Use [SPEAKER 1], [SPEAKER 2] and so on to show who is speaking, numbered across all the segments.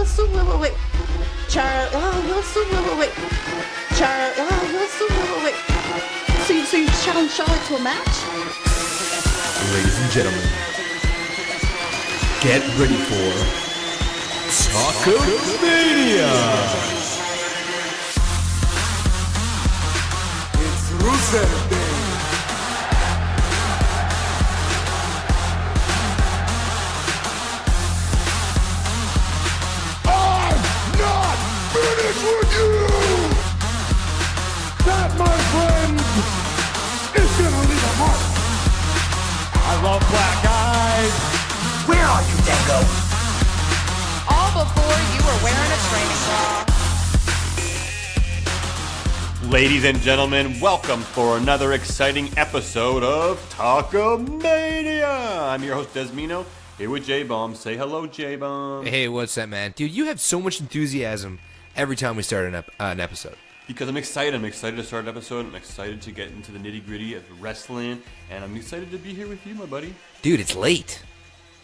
[SPEAKER 1] so wait. Charlie, you're so wait. Charlie, you're so wait. So you challenge Charlotte to a match?
[SPEAKER 2] Ladies and gentlemen, get ready for Talkamania!
[SPEAKER 3] It's Rusev Day. I'm not finished with you! That, my friend, is gonna leave a mark. I love black eyes.
[SPEAKER 4] Where are you, Dango?
[SPEAKER 5] All before you were wearing a training bra.
[SPEAKER 6] Ladies and gentlemen, welcome for another exciting episode of Talkamania. I'm your host Desmino, here with J-Bomb. Say hello, J-Bomb.
[SPEAKER 2] Hey, what's up, man? Dude, you have so much enthusiasm every time we start an episode.
[SPEAKER 6] Because I'm excited. I'm excited to start an episode. I'm excited to get into the nitty-gritty of wrestling. And I'm excited to be here with you, my buddy.
[SPEAKER 2] Dude, it's late.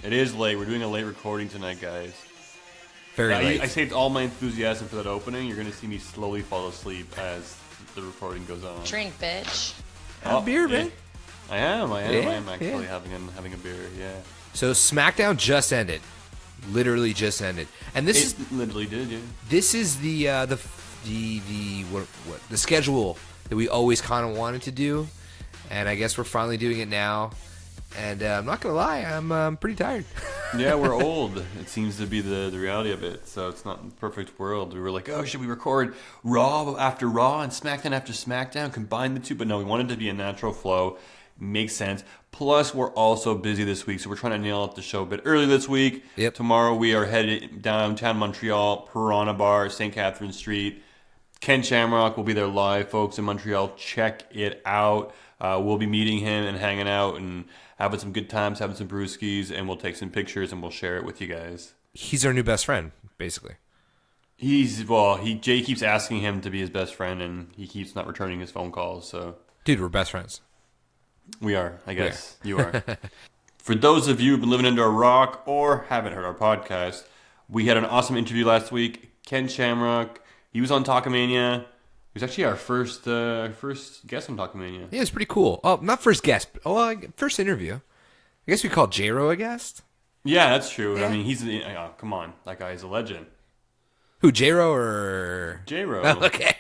[SPEAKER 6] It is late. We're doing a late recording tonight, guys.
[SPEAKER 2] Very late.
[SPEAKER 6] I saved all my enthusiasm for that opening. You're going to see me slowly fall asleep as the recording goes on.
[SPEAKER 5] Drink, bitch.
[SPEAKER 2] Have a beer, man.
[SPEAKER 6] I am
[SPEAKER 2] Yeah,
[SPEAKER 6] actually
[SPEAKER 2] yeah.
[SPEAKER 6] having a beer, yeah.
[SPEAKER 2] So Smackdown just ended. Literally just ended. And this
[SPEAKER 6] It literally did, yeah.
[SPEAKER 2] is the schedule that we always kind of wanted to do, and I guess we're finally doing it now. And I'm not gonna lie, I'm pretty tired.
[SPEAKER 6] Yeah, we're old. It seems to be the reality of it. So it's not the perfect world. We were like, oh, should we record Raw after Raw and SmackDown after SmackDown, combine the two? But no, we wanted it to be a natural flow. Makes sense. Plus, we're also busy this week, so we're trying to nail up the show a bit early this week.
[SPEAKER 2] Yep.
[SPEAKER 6] Tomorrow we are headed downtown Montreal, Piranha Bar, St. Catherine Street. Ken Shamrock will be there live, folks, in Montreal. Check it out. We'll be meeting him and hanging out and having some good times, having some brewskis, and we'll take some pictures and we'll share it with you guys.
[SPEAKER 2] He's our new best friend, basically.
[SPEAKER 6] Jay keeps asking him to be his best friend, and he keeps not returning his phone calls. So
[SPEAKER 2] Dude, we're best friends.
[SPEAKER 6] we are, I guess. You are. For those of you who've been living under a rock or haven't heard our podcast, we had an awesome interview last week. Ken Shamrock, he was on Talkamania. He was actually our first guest on Talkamania.
[SPEAKER 2] Yeah, it's pretty cool. Oh, not first guest. First interview. I guess we called J-Ro a guest.
[SPEAKER 6] Yeah, that's true.
[SPEAKER 2] Yeah.
[SPEAKER 6] I mean, come on. That guy is a legend.
[SPEAKER 2] Who, J-Ro or...
[SPEAKER 6] J-Ro.
[SPEAKER 2] Oh, okay.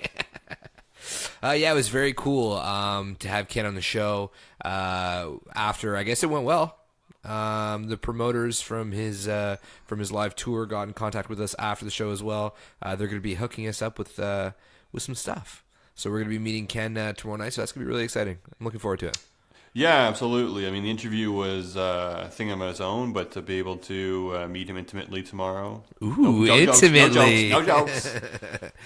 [SPEAKER 2] Yeah, it was very cool to have Ken on the show after, I guess it went well. The promoters from his live tour got in contact with us after the show as well. They're going to be hooking us up with some stuff. So we're going to be meeting Ken tomorrow night, so that's going to be really exciting. I'm looking forward to it.
[SPEAKER 6] Yeah, absolutely. I mean, the interview was a thing on its own, but to be able to meet him intimately tomorrow.
[SPEAKER 2] Ooh, intimately.
[SPEAKER 6] No jokes.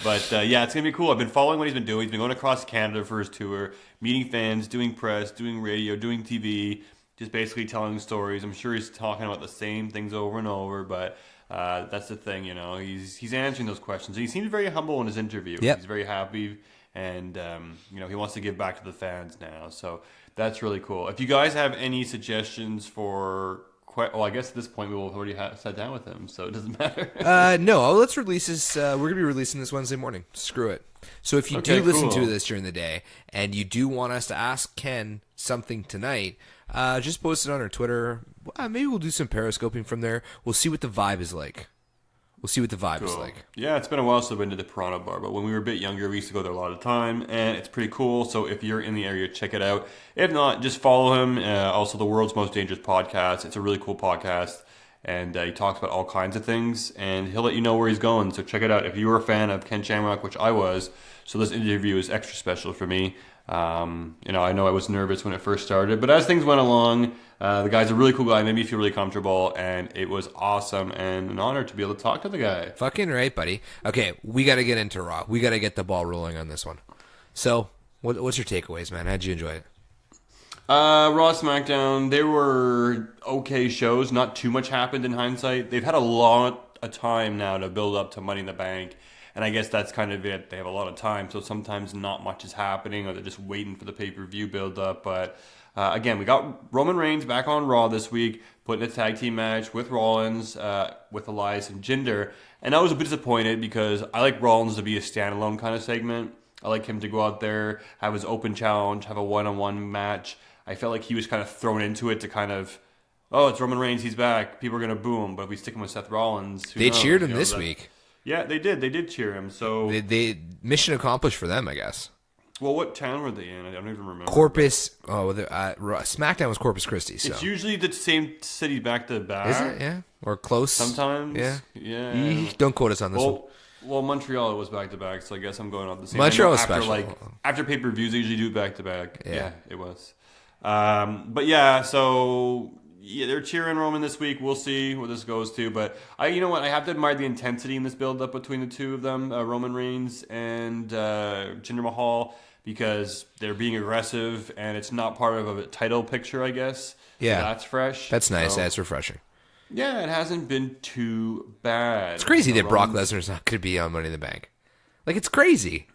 [SPEAKER 6] But yeah, it's going to be cool. I've been following what he's been doing. He's been going across Canada for his tour, meeting fans, doing press, doing radio, doing TV, just basically telling stories. I'm sure he's talking about the same things over and over, but that's the thing, you know. He's answering those questions. And he seems very humble in his interview.
[SPEAKER 2] Yep.
[SPEAKER 6] He's very happy, and he wants to give back to the fans now. So that's really cool. If you guys have any suggestions for... I guess at this point we will have already sat down with him, so it doesn't matter.
[SPEAKER 2] No, let's release this. We're going to be releasing this Wednesday morning. Screw it. So if you do listen to this during the day and you do want us to ask Ken something tonight, just post it on our Twitter. Maybe we'll do some periscoping from there. We'll see what the vibe is like.
[SPEAKER 6] Cool. Yeah, it's been a while since I've been to the Piranha Bar, but when we were a bit younger, we used to go there a lot of the time, and it's pretty cool. So if you're in the area, check it out. If not, just follow him. Also, the World's Most Dangerous Podcast. It's a really cool podcast, and he talks about all kinds of things, and he'll let you know where he's going. So check it out. If you were a fan of Ken Shamrock, which I was, so this interview is extra special for me. I know I was nervous when it first started, but as things went along, the guy's a really cool guy, made me feel really comfortable, and it was awesome and an honor to be able to talk to the guy.
[SPEAKER 2] Fucking right, buddy. Okay, we got to get into Raw. We got to get the ball rolling on this one. So, what's your takeaways, man? How'd you enjoy it?
[SPEAKER 6] Raw, SmackDown, they were okay shows. Not too much happened in hindsight. They've had a lot of time now to build up to Money in the Bank. And I guess that's kind of it. They have a lot of time, so sometimes not much is happening, or they're just waiting for the pay-per-view build-up. But Again, we got Roman Reigns back on Raw this week, put in a tag team match with Rollins, with Elias and Jinder. And I was a bit disappointed because I like Rollins to be a standalone kind of segment. I like him to go out there, have his open challenge, have a one-on-one match. I felt like he was kind of thrown into it to kind of, oh, it's Roman Reigns, he's back. People are going to boo him. But if we stick him with Seth Rollins,
[SPEAKER 2] they cheered him this week.
[SPEAKER 6] Yeah, they did. They did cheer him. So
[SPEAKER 2] they mission accomplished for them, I guess.
[SPEAKER 6] Well, what town were they in? I don't even remember.
[SPEAKER 2] Corpus. Oh, Smackdown was Corpus Christi. So.
[SPEAKER 6] It's usually the same city back to back.
[SPEAKER 2] Is it? Yeah. Or close.
[SPEAKER 6] Sometimes. Yeah.
[SPEAKER 2] Don't quote us on this one.
[SPEAKER 6] Well, Montreal was back to back, so I guess I'm going off the same.
[SPEAKER 2] Montreal was
[SPEAKER 6] after,
[SPEAKER 2] special.
[SPEAKER 6] After pay-per-views, they usually do back to back.
[SPEAKER 2] Yeah,
[SPEAKER 6] it was. But yeah, so they're cheering Roman this week. We'll see where this goes to. But you know what? I have to admire the intensity in this build-up between the two of them, Roman Reigns and Jinder Mahal, because they're being aggressive and it's not part of a title picture, I guess.
[SPEAKER 2] Yeah,
[SPEAKER 6] so that's fresh.
[SPEAKER 2] That's nice. That's refreshing.
[SPEAKER 6] Yeah, it hasn't been too bad.
[SPEAKER 2] It's crazy that Brock Lesnar's not going to be on Money in the Bank. Like, it's crazy.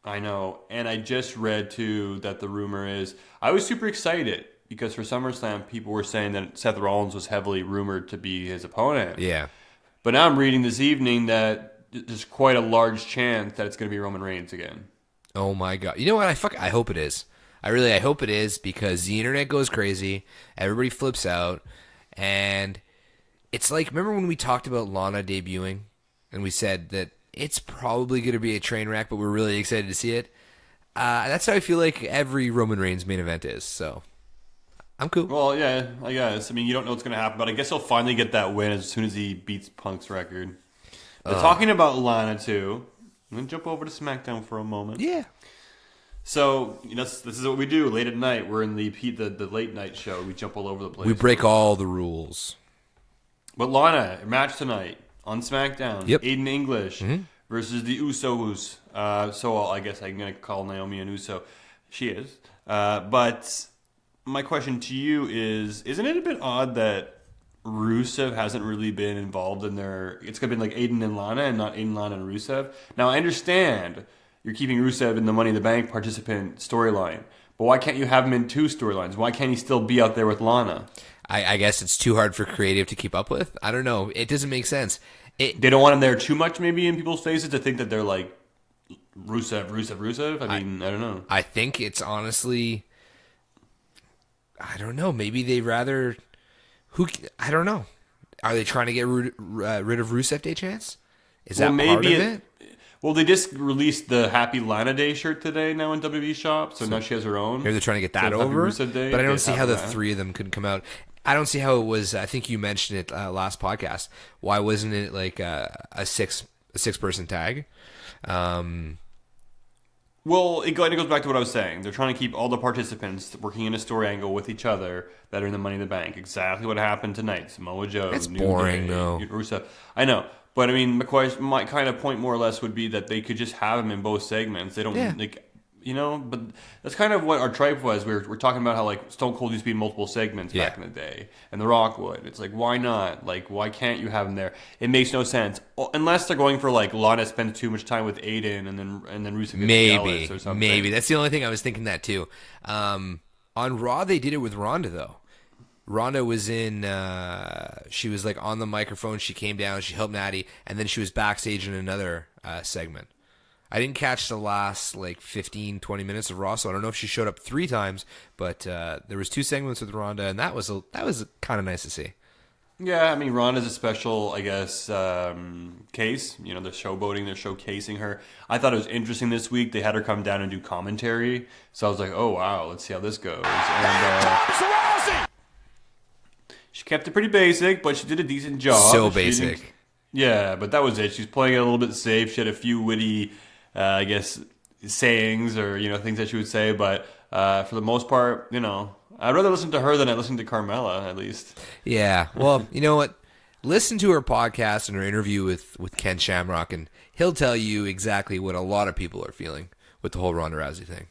[SPEAKER 6] I know. And I just read, too, that the rumor is... I was super excited because for SummerSlam, people were saying that Seth Rollins was heavily rumored to be his opponent.
[SPEAKER 2] Yeah.
[SPEAKER 6] But now I'm reading this evening that there's quite a large chance that it's going to be Roman Reigns again.
[SPEAKER 2] Oh, my God. You know what? I hope it is. I hope it is because the internet goes crazy. Everybody flips out. And... it's like, remember when we talked about Lana debuting and we said that it's probably going to be a train wreck, but we're really excited to see it? That's how I feel like every Roman Reigns main event is, so I'm cool.
[SPEAKER 6] Well, yeah, I guess. I mean, you don't know what's going to happen, but I guess he'll finally get that win as soon as he beats Punk's record. But talking about Lana, too, I'm going to jump over to SmackDown for a moment.
[SPEAKER 2] Yeah.
[SPEAKER 6] So, this is what we do late at night. We're in the late night show. We jump all over the place.
[SPEAKER 2] We break all the rules.
[SPEAKER 6] But Lana, match tonight on SmackDown.
[SPEAKER 2] Yep.
[SPEAKER 6] Aiden English versus the Usos. So I guess I'm going to call Naomi an Uso. She is. But my question to you is, isn't it a bit odd that Rusev hasn't really been involved in their... It's going to be like Aiden and Lana and not Aiden, Lana, and Rusev? Now, I understand you're keeping Rusev in the Money in the Bank participant storyline. But why can't you have him in two storylines? Why can't he still be out there with Lana?
[SPEAKER 2] I guess it's too hard for creative to keep up with. I don't know. It doesn't make sense.
[SPEAKER 6] They don't want him there too much, maybe, in people's faces to think that they're like Rusev. I mean, I don't know.
[SPEAKER 2] I think it's honestly, I don't know. Maybe they rather I don't know. Are they trying to get rid of Rusev Day Chance? Is that part of it?
[SPEAKER 6] Well, they just released the Happy Lana Day shirt today now in WWE shop, so now she has her own.
[SPEAKER 2] Maybe they're trying to get that over, but I don't see how the three of them could come out. I don't see how it was. I think you mentioned it last podcast. Why wasn't it like a six-person tag?
[SPEAKER 6] Well, it goes back to what I was saying. They're trying to keep all the participants working in a story angle with each other that are in the Money in the Bank. Exactly what happened tonight. Samoa Joe.
[SPEAKER 2] It's boring, though.
[SPEAKER 6] Rusev. I know. But, I mean, my kind of point more or less would be that they could just have him in both segments. They don't, but that's kind of what our tripe was. We're talking about how, like, Stone Cold used to be in multiple segments back in the day. And The Rock would. It's like, why not? Like, why can't you have him there? It makes no sense. Unless they're going for, like, Lana spends too much time with Aiden and then Rusev gets jealous or something.
[SPEAKER 2] Maybe. That's the only thing I was thinking that, too. On Raw, they did it with Ronda, though. Ronda was in, she was like on the microphone, she came down, she helped Nattie, and then she was backstage in another segment. I didn't catch the last like 15, 20 minutes of Raw, so I don't know if she showed up 3 times, but there was 2 segments with Ronda, and that was kind of nice to see.
[SPEAKER 6] Yeah, I mean, Ronda's a special, I guess, case. They're showboating, they're showcasing her. I thought it was interesting this week. They had her come down and do commentary, so I was like, oh, wow, let's see how this goes. And, she kept it pretty basic, but she did a decent job.
[SPEAKER 2] So basic.
[SPEAKER 6] Yeah, but that was it. She's playing it a little bit safe. She had a few witty, I guess, sayings or, things that she would say. But for the most part, I'd rather listen to her than I listen to Carmella, at least.
[SPEAKER 2] Yeah. Well, you know what? Listen to her podcast and her interview with Ken Shamrock, and he'll tell you exactly what a lot of people are feeling with the whole Ronda Rousey thing.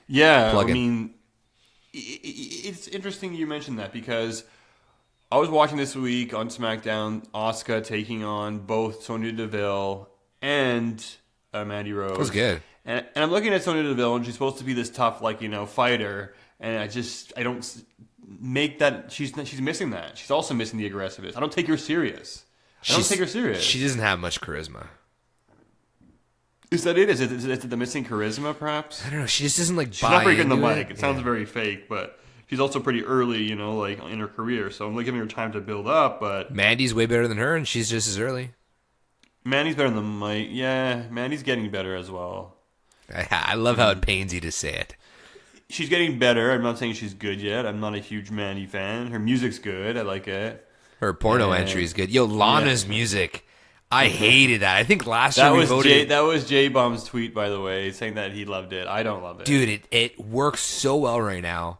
[SPEAKER 6] Yeah, I mean... It's interesting you mentioned that because I was watching this week on SmackDown, Asuka taking on both Sonya Deville and Mandy Rose.
[SPEAKER 2] That was good.
[SPEAKER 6] And I'm looking at Sonya Deville, and she's supposed to be this tough, fighter. and I don't make that. She's missing that. She's also missing the aggressiveness. I don't take her serious. I don't take her serious.
[SPEAKER 2] She doesn't have much charisma.
[SPEAKER 6] Is that it? Is it the missing charisma, perhaps?
[SPEAKER 2] I don't know. She just doesn't like.
[SPEAKER 6] She's not very good in the mic. It sounds very fake, but she's also pretty early, you know, like in her career. So I'm like giving her time to build up. But
[SPEAKER 2] Mandy's way better than her, and she's just as early.
[SPEAKER 6] Mandy's better than Mike. Yeah, Mandy's getting better as well.
[SPEAKER 2] I love how it pains you to say it.
[SPEAKER 6] She's getting better. I'm not saying she's good yet. I'm not a huge Mandy fan. Her music's good. I like it.
[SPEAKER 2] Her porno entry is good. Yo, Lana's music. I hated that. I think last year we voted.
[SPEAKER 6] That was J Bomb's tweet, by the way, saying that he loved it. I don't love it.
[SPEAKER 2] Dude, it works so well right now.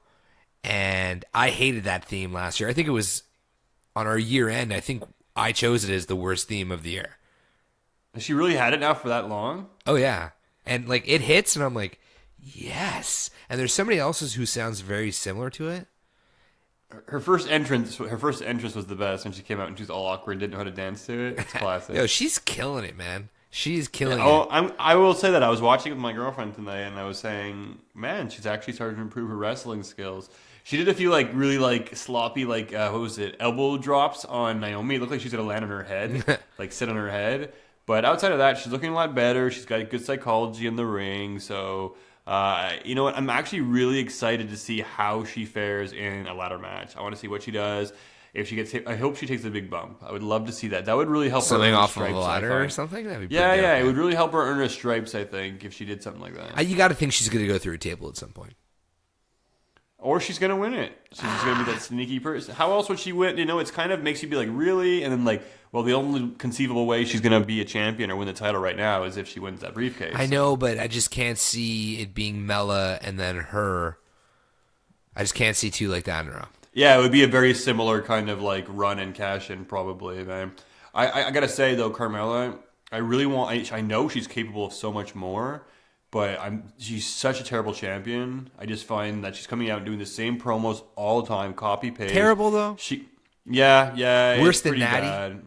[SPEAKER 2] And I hated that theme last year. I think it was on our year end. I think I chose it as the worst theme of the year.
[SPEAKER 6] Has she really had it now for that long?
[SPEAKER 2] Oh, yeah. And like it hits, and I'm like, yes. And there's somebody else's who sounds very similar to it.
[SPEAKER 6] Her first entrance was the best when she came out and she was all awkward and didn't know how to dance to it. It's classic.
[SPEAKER 2] Yo, she's killing it, man. She's killing it.
[SPEAKER 6] I will say that I was watching with my girlfriend tonight, and I was saying, man, she's actually starting to improve her wrestling skills. She did a few like really like sloppy like what was it, elbow drops on Naomi. It looked like she's gonna land on her head, like sit on her head. But outside of that, she's looking a lot better. She's got good psychology in the ring, so. You know what? I'm actually really excited to see how she fares in a ladder match. I want to see what she does. If she gets hit, I hope she takes a big bump. I would love to see that. That would really help her earn
[SPEAKER 2] off
[SPEAKER 6] stripes,
[SPEAKER 2] of a ladder or something. That'd be
[SPEAKER 6] yeah. It would really help her earn her stripes. I think if she did something like that.
[SPEAKER 2] You got to think she's going to go through a table at some point.
[SPEAKER 6] Or she's going to win it. She's going to be that sneaky person. How else would she win? You know, it's kind of makes you be like, really? And then like, well, the only conceivable way she's going to be a champion or win the title right now is if she wins that briefcase.
[SPEAKER 2] I know, but I just can't see it being Mella and then her. I just can't see two like that in a row.
[SPEAKER 6] Yeah, it would be a very similar kind of like run and cash in probably, man. I got to say, though, Carmella, I know she's capable of so much more. But she's such a terrible champion. I just find that she's coming out and doing the same promos all the time, copy paste.
[SPEAKER 2] Terrible though.
[SPEAKER 6] Yeah.
[SPEAKER 2] Worse than Nattie.
[SPEAKER 6] Bad.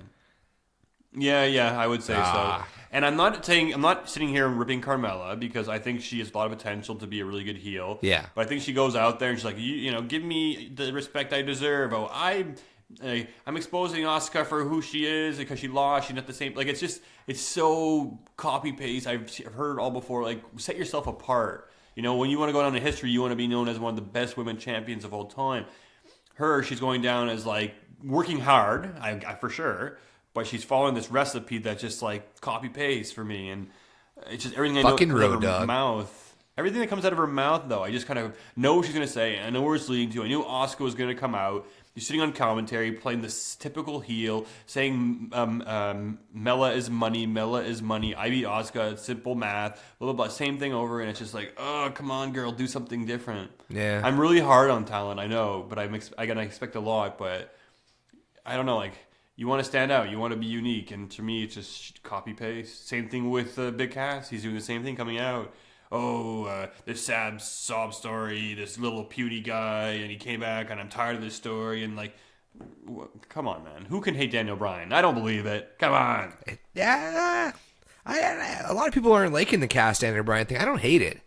[SPEAKER 6] Yeah, I would say so. And I'm not sitting here and ripping Carmella because I think she has a lot of potential to be a really good heel.
[SPEAKER 2] Yeah.
[SPEAKER 6] But I think she goes out there and she's like, you know, give me the respect I deserve. Oh, I'm exposing Asuka for who she is because she lost. She's not the same. Like it's so copy paste. I've heard it all before. Like set yourself apart. You know, when you want to go down in history, you want to be known as one of the best women champions of all time. She's going down as like working hard, I for sure. But she's following this recipe that's just like copy paste for me, and it's just everything I know comes out of her mouth. Everything that comes out of her mouth, though, I just kind of know what she's going to say. I know where it's leading to. I knew Asuka was going to come out. You're sitting on commentary, playing this typical heel, saying Mella is money, I beat Asuka, it's simple math, blah, blah, blah. Same thing over, and it's just like, oh, come on, girl, do something different.
[SPEAKER 2] Yeah.
[SPEAKER 6] I'm really hard on talent, I know, but I'm going to expect a lot, but I don't know, like, you want to stand out, you want to be unique, and to me, it's just copy-paste. Same thing with Big Cass, he's doing the same thing coming out. This sad sob story, this little puny guy, and he came back, and I'm tired of this story, and like, come on, man. Who can hate Daniel Bryan? I don't believe it. Come on.
[SPEAKER 2] Yeah, a lot of people aren't liking the cast Daniel Bryan thing. I don't hate it.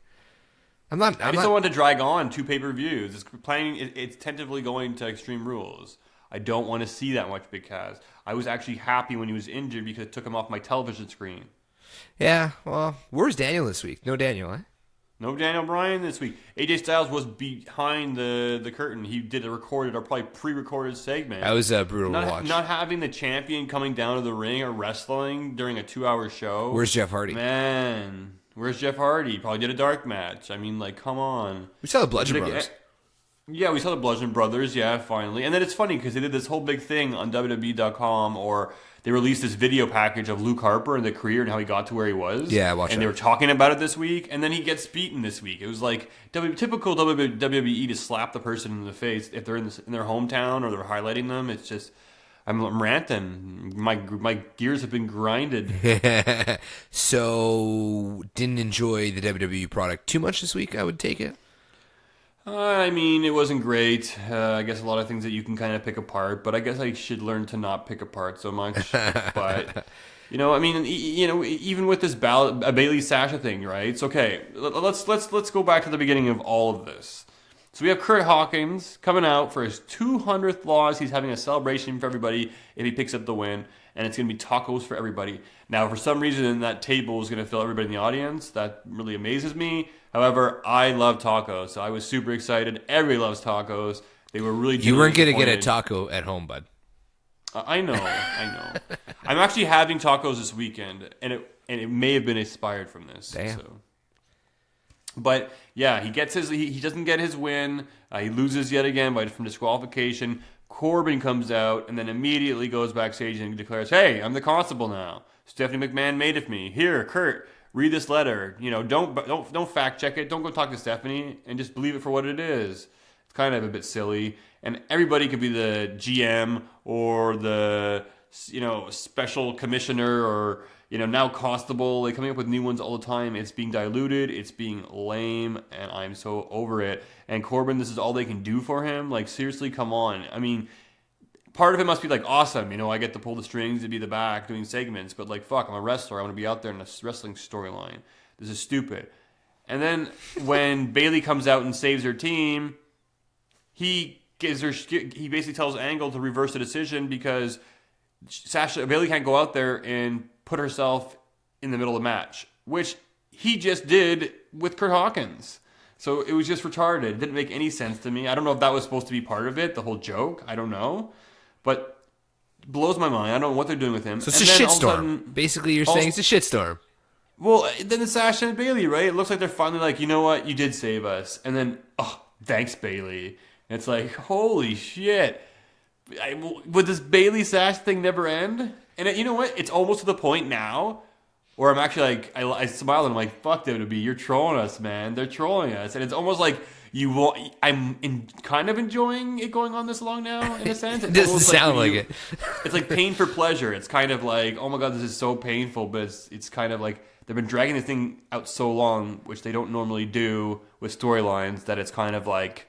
[SPEAKER 2] I just
[SPEAKER 6] don't want to drag on 2 pay-per-views. It's tentatively going to Extreme Rules. I don't want to see that much Big Cass. I was actually happy when he was injured because it took him off my television screen.
[SPEAKER 2] Yeah, well, where's Daniel this week? No Daniel, eh?
[SPEAKER 6] No Daniel Bryan this week. AJ Styles was behind the curtain. He did a recorded or probably pre-recorded segment.
[SPEAKER 2] That was brutal to watch.
[SPEAKER 6] Not having the champion coming down to the ring or wrestling during a 2-hour show.
[SPEAKER 2] Where's Jeff Hardy?
[SPEAKER 6] Man, where's Jeff Hardy? Probably did a dark match. I mean, like, come on.
[SPEAKER 2] We saw the Bludgeon Brothers.
[SPEAKER 6] Yeah, we saw the Bludgeon Brothers, yeah, finally. And then it's funny because they did this whole big thing on WWE.com, or they released this video package of Luke Harper and the career and how he got to where he was.
[SPEAKER 2] Yeah, watch
[SPEAKER 6] And they were talking about it this week, and then he gets beaten this week. It was like typical WWE to slap the person in the face if they're in their hometown or they're highlighting them. It's just, I'm ranting. My gears have been grinded.
[SPEAKER 2] So, didn't enjoy the WWE product too much this week, I would take it?
[SPEAKER 6] I mean, it wasn't great. I guess a lot of things that you can kind of pick apart, but I guess I should learn to not pick apart so much. But, you know, I mean, you know, even with this Bailey Sasha thing, right? It's okay. Let's go back to the beginning of all of this. So we have Kurt Hawkins coming out for his 200th loss. He's having a celebration for everybody if he picks up the win. And it's going to be tacos for everybody. Now, for some reason, that table is going to fill everybody in the audience. That really amazes me. However, I love tacos. So I was super excited. Everybody loves tacos. They were really
[SPEAKER 2] You weren't going to get a taco at home, bud.
[SPEAKER 6] I know. I'm actually having tacos this weekend. And it may have been inspired from this.
[SPEAKER 2] Damn.
[SPEAKER 6] So. But yeah, he doesn't get his win. He loses yet again from disqualification. Corbin comes out and then immediately goes backstage and declares, "Hey, I'm the constable now. Stephanie McMahon made it me. Here, Kurt, read this letter. Don't fact check it. Don't go talk to Stephanie and just believe it for what it is." It's kind of a bit silly. And everybody could be the GM or the special commissioner or now constable. They're coming up with new ones all the time. It's being diluted. It's being lame, and I'm so over it. And Corbin, this is all they can do for him. Like, seriously, come on. I mean, part of it must be like, awesome. I get to pull the strings and be the back doing segments. But like, fuck, I'm a wrestler. I want to be out there in a wrestling storyline. This is stupid. And then when Bayley comes out and saves her team, he basically tells Angle to reverse the decision because Bayley can't go out there and put herself in the middle of the match, which he just did with Kurt Hawkins. So it was just retarded. It didn't make any sense to me. I don't know if that was supposed to be part of it, the whole joke. I don't know. But it blows my mind. I don't know what they're doing with him.
[SPEAKER 2] So it's a shitstorm. Basically, you're saying it's a shitstorm.
[SPEAKER 6] Well, then it's Sasha and Bayley, right? It looks like they're finally like, you know what? You did save us. And then, thanks, Bayley. And it's like, holy shit. Would this Bayley-Sash thing never end? And you know what? It's almost to the point now where I'm actually like, I smile and I'm like, fuck WWE, you're trolling us, man. They're trolling us. And it's almost like I'm kind of enjoying it going on this long now, in a sense.
[SPEAKER 2] It doesn't sound like it.
[SPEAKER 6] It's like pain for pleasure. It's kind of like, oh my God, this is so painful. But it's kind of like they've been dragging this thing out so long, which they don't normally do with storylines, that it's kind of like,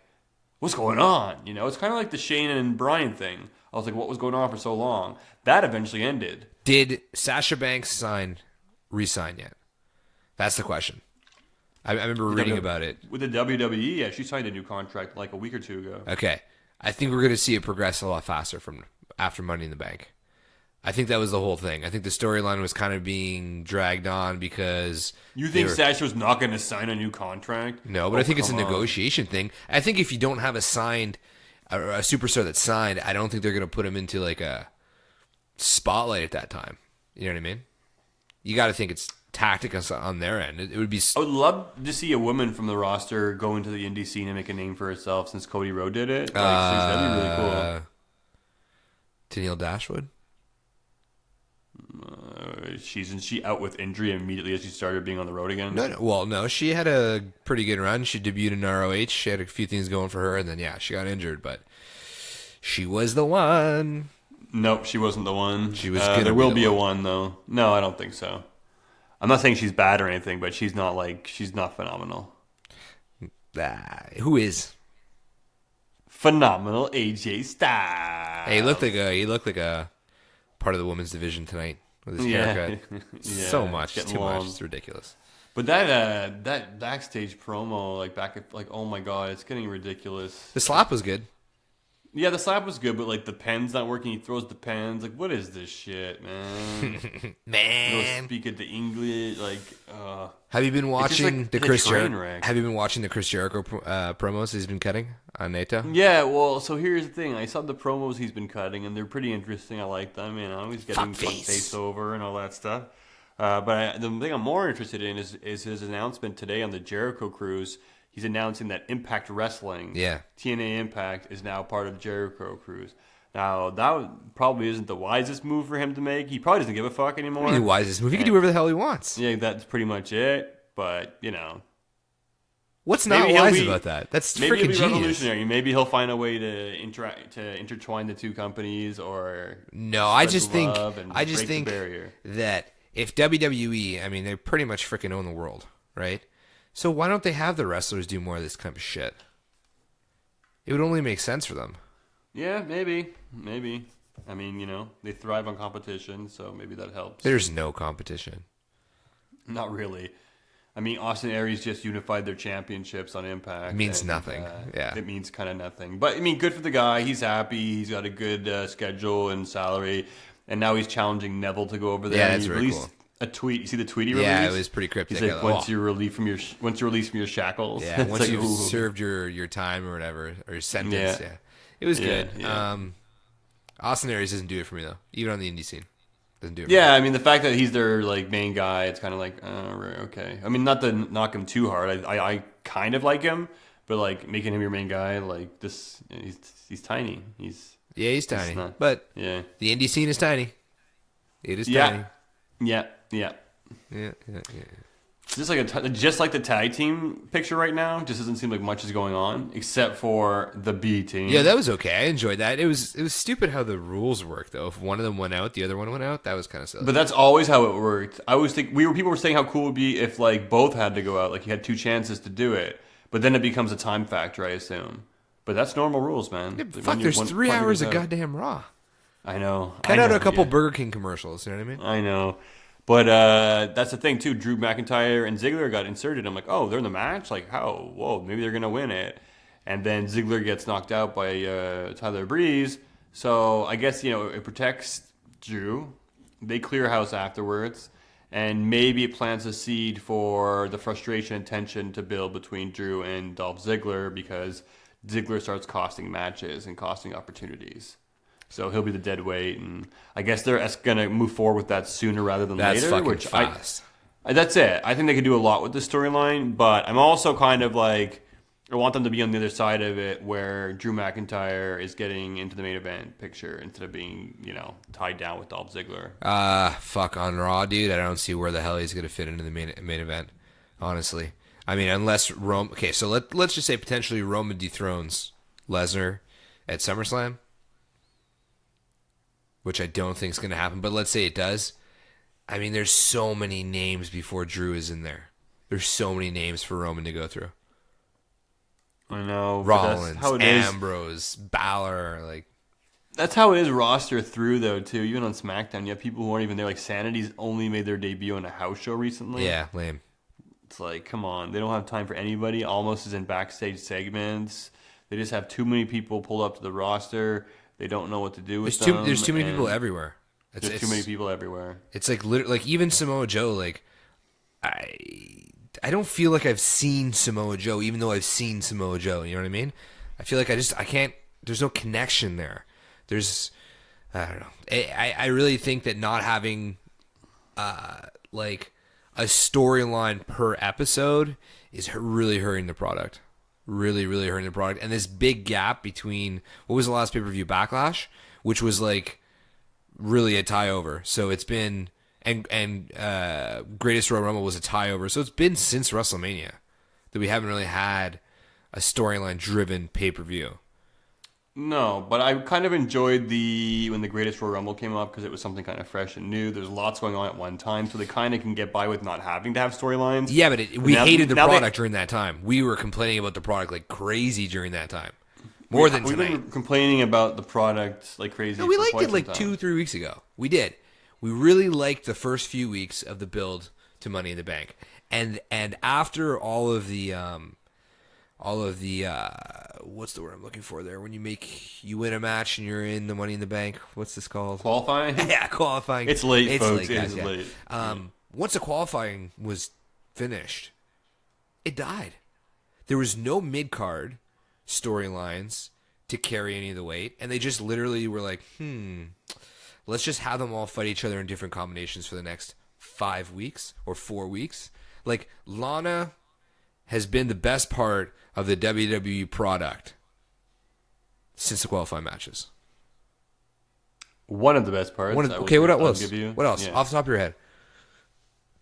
[SPEAKER 6] what's going on? It's kind of like the Shane and Bryan thing. I was like, what was going on for so long? That eventually ended.
[SPEAKER 2] Did Sasha Banks re-sign yet? That's the question. I remember reading about it.
[SPEAKER 6] With the WWE, yeah, she signed a new contract like a week or two ago.
[SPEAKER 2] Okay. I think we're going to see it progress a lot faster from after Money in the Bank. I think that was the whole thing. I think the storyline was kind of being dragged on because...
[SPEAKER 6] You think Sasha was not going to sign a new contract?
[SPEAKER 2] No, but I think it's a negotiation thing. I think if you don't have a superstar that's signed, I don't think they're going to put him into like a spotlight at that time. You know what I mean? You got to think it's tactics on their end. It would be...
[SPEAKER 6] I would love to see a woman from the roster go into the indie scene and make a name for herself since Cody Rhodes did it. That'd be really cool.
[SPEAKER 2] Tennille Dashwood?
[SPEAKER 6] Isn't she out with injury immediately as she started being on the road again?
[SPEAKER 2] No. She had a pretty good run. She debuted in ROH. She had a few things going for her, and then she got injured. But she was the one.
[SPEAKER 6] Nope, she wasn't the one.
[SPEAKER 2] She was.
[SPEAKER 6] There will be a one though. No, I don't think so. I'm not saying she's bad or anything, but she's not phenomenal.
[SPEAKER 2] Who is
[SPEAKER 6] phenomenal? AJ Styles.
[SPEAKER 2] Hey, he looked like a part of the women's division tonight with his haircut. So much, too much. It's ridiculous.
[SPEAKER 6] But that backstage promo, oh my God, it's getting ridiculous.
[SPEAKER 2] The slap was good.
[SPEAKER 6] Yeah, the slap was good, but like the pen's not working. He throws the pens. Like, what is this shit, man?
[SPEAKER 2] Man,
[SPEAKER 6] speak it to English.
[SPEAKER 2] Have you been watching the Chris Jericho? Have you been watching the Chris Jericho promos he's been cutting on Nattie?
[SPEAKER 6] Yeah, well, so here's the thing. I saw the promos he's been cutting, and they're pretty interesting. I like them. He's getting face over and all that stuff. But the thing I'm more interested in is his announcement today on the Jericho Cruise. He's announcing that Impact Wrestling, TNA Impact, is now part of Jericho Cruise. Now, that probably isn't the wisest move for him to make. He probably doesn't give a fuck anymore.
[SPEAKER 2] What do you mean wisest move? He can do whatever the hell he wants.
[SPEAKER 6] Yeah, that's pretty much it. But,
[SPEAKER 2] what's not wise about that? That's freaking genius.
[SPEAKER 6] Revolutionary. Maybe he'll find a way to intertwine the two companies or
[SPEAKER 2] I just think that if WWE, they pretty much freaking own the world, right? So why don't they have the wrestlers do more of this kind of shit? It would only make sense for them.
[SPEAKER 6] Yeah, maybe. They thrive on competition, so maybe that helps.
[SPEAKER 2] There's no competition.
[SPEAKER 6] Not really. I mean, Austin Aries just unified their championships on Impact.
[SPEAKER 2] It means nothing.
[SPEAKER 6] It means kind of nothing. But, I mean, good for the guy. He's happy. He's got a good schedule and salary. And now he's challenging Neville to go over there.
[SPEAKER 2] Yeah, that's really cool.
[SPEAKER 6] A tweet. You see the tweet he released?
[SPEAKER 2] Yeah, it was pretty cryptic.
[SPEAKER 6] He's like, once you're released from your shackles.
[SPEAKER 2] Yeah, once
[SPEAKER 6] like,
[SPEAKER 2] you've served your time or whatever, or your sentence. Yeah. It was good.
[SPEAKER 6] Yeah.
[SPEAKER 2] Austin Aries doesn't do it for me, though. Even on the indie scene. Doesn't do it.
[SPEAKER 6] Yeah, I mean, the fact that he's their like main guy, it's kind of like, okay. I mean, not to knock him too hard. I kind of like him, but like making him your main guy, like this, he's tiny. He's
[SPEAKER 2] tiny.
[SPEAKER 6] Not,
[SPEAKER 2] but
[SPEAKER 6] the
[SPEAKER 2] indie scene is tiny. It is tiny.
[SPEAKER 6] Yeah. Just like the tag team picture right now, just doesn't seem like much is going on except for the B team.
[SPEAKER 2] Yeah, that was okay. I enjoyed that. It was stupid how the rules worked though. If one of them went out, the other one went out. That was kind of silly.
[SPEAKER 6] But that's always how it worked. I always think people were saying how cool it would be if like both had to go out, like you had 2 chances to do it. But then it becomes a time factor, I assume. But that's normal rules, man.
[SPEAKER 2] Yeah, fuck, there's 3 hours of goddamn Raw.
[SPEAKER 6] I know.
[SPEAKER 2] Cut out a couple Burger King commercials. You know what I mean?
[SPEAKER 6] I know. But that's the thing, too. Drew McIntyre and Ziggler got inserted. I'm like, oh, they're in the match? Like, how? Whoa, maybe they're going to win it. And then Ziggler gets knocked out by Tyler Breeze. So I guess, it protects Drew. They clear house afterwards. And maybe it plants a seed for the frustration and tension to build between Drew and Dolph Ziggler because Ziggler starts costing matches and costing opportunities. So he'll be the dead weight, and I guess they're going to move forward with that sooner rather than later.
[SPEAKER 2] That's fucking
[SPEAKER 6] which
[SPEAKER 2] fast.
[SPEAKER 6] That's it. I think they could do a lot with the storyline, but I'm also kind of like, I want them to be on the other side of it where Drew McIntyre is getting into the main event picture instead of being, tied down with Dolph Ziggler.
[SPEAKER 2] Fuck, on Raw, dude, I don't see where the hell he's going to fit into the main event, honestly. I mean, unless Rome... Okay, so let's just say potentially Roman dethrones Lesnar at SummerSlam, which I don't think is going to happen, but let's say it does. I mean, there's so many names before Drew is in there. There's so many names for Roman to go through.
[SPEAKER 6] I know.
[SPEAKER 2] Rollins, Ambrose, Balor, like...
[SPEAKER 6] That's how it is roster through, though, too. Even on Smackdown, you have people who aren't even there. Like, Sanity's only made their debut on a house show recently.
[SPEAKER 2] Yeah, lame.
[SPEAKER 6] It's like, come on. They don't have time for anybody. Almost is in backstage segments. They just have too many people pulled up to the roster. They don't know what to do with them.
[SPEAKER 2] There's too many people everywhere.
[SPEAKER 6] There's too many people everywhere.
[SPEAKER 2] It's like literally, like even Samoa Joe. Like I don't feel like I've seen Samoa Joe, even though I've seen Samoa Joe. You know what I mean? I feel like I can't. There's no connection there. I don't know. I really think that not having like a storyline per episode is really hurting the product. Really, really hurting the product. And this big gap between, what was the last pay-per-view, Backlash, which was like really a tie-over. So it's been, and Greatest Royal Rumble was a tie-over. So it's been since WrestleMania that we haven't really had a storyline-driven pay-per-view.
[SPEAKER 6] No, but I kind of enjoyed when the Greatest Royal Rumble came up because it was something kind of fresh and new. There's lots going on at one time, so they kind of can get by with not having to have storylines.
[SPEAKER 2] Yeah, but we hated the product during that time. We were complaining about the product like crazy during that time. More than tonight.
[SPEAKER 6] We've been complaining about the product like crazy.
[SPEAKER 2] No, we liked it like 2-3 weeks ago. We did. We really liked the first few weeks of the build to Money in the Bank, and after all of the what's the word I'm looking for there? When you win a match and you're in the Money in the Bank. What's this called?
[SPEAKER 6] Qualifying?
[SPEAKER 2] Yeah, qualifying.
[SPEAKER 6] It's late, folks. It's late.
[SPEAKER 2] Once the qualifying was finished, it died. There was no mid-card storylines to carry any of the weight, and they just literally were like, let's just have them all fight each other in different combinations for the next 5 weeks or 4 weeks. Like, Lana has been the best part of the WWE product since the qualifying matches.
[SPEAKER 6] One of the best parts.
[SPEAKER 2] What else? What else?
[SPEAKER 6] Yeah.
[SPEAKER 2] Off the top of your head.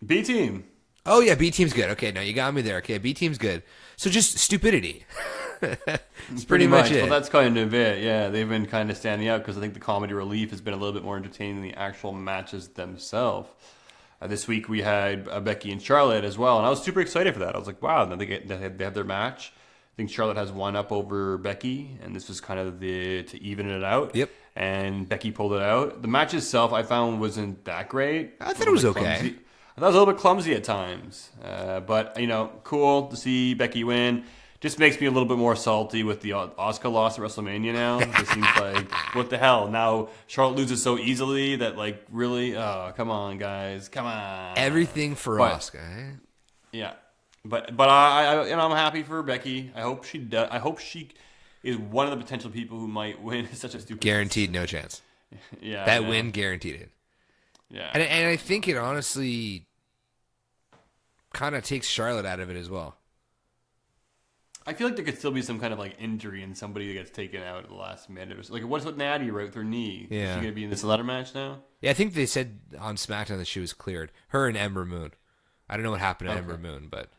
[SPEAKER 6] B Team.
[SPEAKER 2] Oh, yeah, B Team's good. Okay, now you got me there. Okay, B Team's good. So just stupidity. It's pretty much it.
[SPEAKER 6] Well, that's kind of it. Yeah, they've been kind of standing out because I think the comedy relief has been a little bit more entertaining than the actual matches themselves. This week we had Becky and Charlotte as well, and I was super excited for that. I was like, wow, they have their match. I think Charlotte has one up over Becky, and this was kind of to even it out.
[SPEAKER 2] Yep.
[SPEAKER 6] And Becky pulled it out. The match itself I found wasn't that great.
[SPEAKER 2] I thought it was okay.
[SPEAKER 6] I thought it was a little bit clumsy at times. But, cool to see Becky win. Just makes me a little bit more salty with the Asuka loss at WrestleMania now. It seems like, what the hell? Now Charlotte loses so easily that, really? Oh, come on, guys. Come on.
[SPEAKER 2] Everything for Asuka, eh?
[SPEAKER 6] Yeah. But I'm happy for Becky. I hope she does. I hope she is one of the potential people who might win. It's such a stupid...
[SPEAKER 2] Guaranteed no chance.
[SPEAKER 6] Yeah.
[SPEAKER 2] That win guaranteed it.
[SPEAKER 6] Yeah.
[SPEAKER 2] And I think it honestly kind of takes Charlotte out of it as well.
[SPEAKER 6] I feel like there could still be some kind of injury in somebody that gets taken out at the last minute. What's with Nattie right with her knee?
[SPEAKER 2] Yeah.
[SPEAKER 6] Is she going to be in this ladder match now?
[SPEAKER 2] Yeah, I think they said on SmackDown that she was cleared. Her and Ember Moon. I don't know what happened to Ember Moon, but...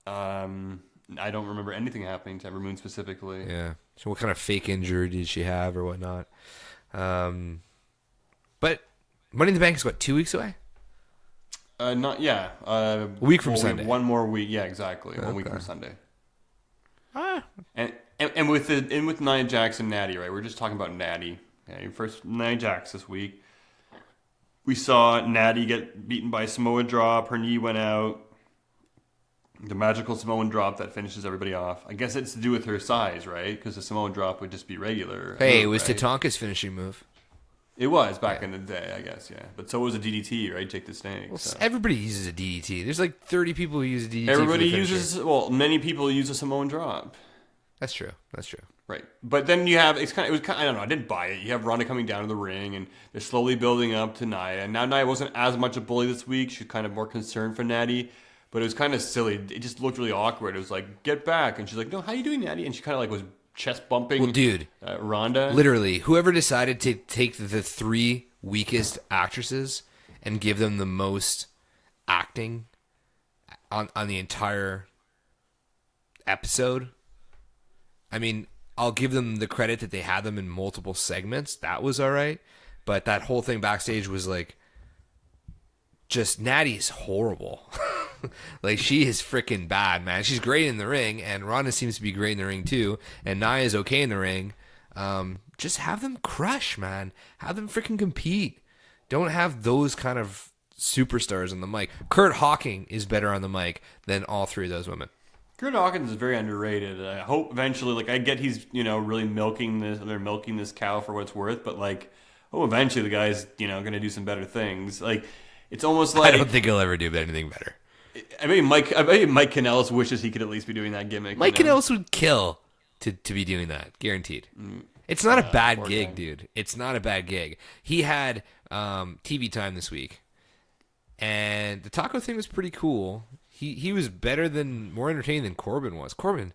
[SPEAKER 6] I don't remember anything happening to Ember Moon specifically.
[SPEAKER 2] Yeah. So what kind of fake injury did she have or whatnot? But Money in the Bank is, 2 weeks away?
[SPEAKER 6] A
[SPEAKER 2] week from Sunday.
[SPEAKER 6] One more week. Yeah, exactly. Okay. 1 week from Sunday. And with Nia Jax and Nattie, right? We're just talking about Nattie. Okay, first Nia Jax this week. We saw Nattie get beaten by a Samoa drop. Her knee went out. The magical Samoan drop that finishes everybody off. I guess it's to do with her size, right? Because the Samoan drop would just be regular.
[SPEAKER 2] Hey, it was Tatanka's finishing move.
[SPEAKER 6] It was back in the day, I guess, yeah. But so was a DDT, right? Jake the Snake.
[SPEAKER 2] Well, everybody uses a DDT. There's 30 people who use a DDT.
[SPEAKER 6] Everybody uses, many people use a Samoan drop.
[SPEAKER 2] That's true.
[SPEAKER 6] Right. But then you have, I don't know, I didn't buy it. You have Ronda coming down to the ring, and they're slowly building up to Nia. And now Nia wasn't as much a bully this week. She's kind of more concerned for Nattie. But it was kind of silly. It just looked really awkward. It was get back. And she's like, no, how you doing, Nattie? And she kind of was chest bumping.
[SPEAKER 2] Well, dude,
[SPEAKER 6] Ronda.
[SPEAKER 2] Literally, whoever decided to take the 3 weakest actresses and give them the most acting on the entire episode. I mean, I'll give them the credit that they had them in multiple segments. That was all right. But that whole thing backstage was just Nattie's horrible. She is freaking bad, man. She's great in the ring, and Ronda seems to be great in the ring too, and Nia is okay in the ring. Just have them crush, man. Have them freaking compete. Don't have those kind of superstars on the mic. Kurt Hawking is better on the mic than all 3 of those women.
[SPEAKER 6] Kurt Hawkins is very underrated. I hope eventually, I get he's, really milking this, they're milking this cow for what it's worth, but eventually the guy's, going to do some better things. It's almost
[SPEAKER 2] I don't think he'll ever do anything better.
[SPEAKER 6] I mean, Mike Kanellis wishes he could at least be doing that gimmick.
[SPEAKER 2] Mike Kanellis would kill to be doing that, guaranteed. It's not a bad gig, dude. It's not a bad gig. He had TV time this week, and the taco thing was pretty cool. He was more entertaining than Corbin was. Corbin,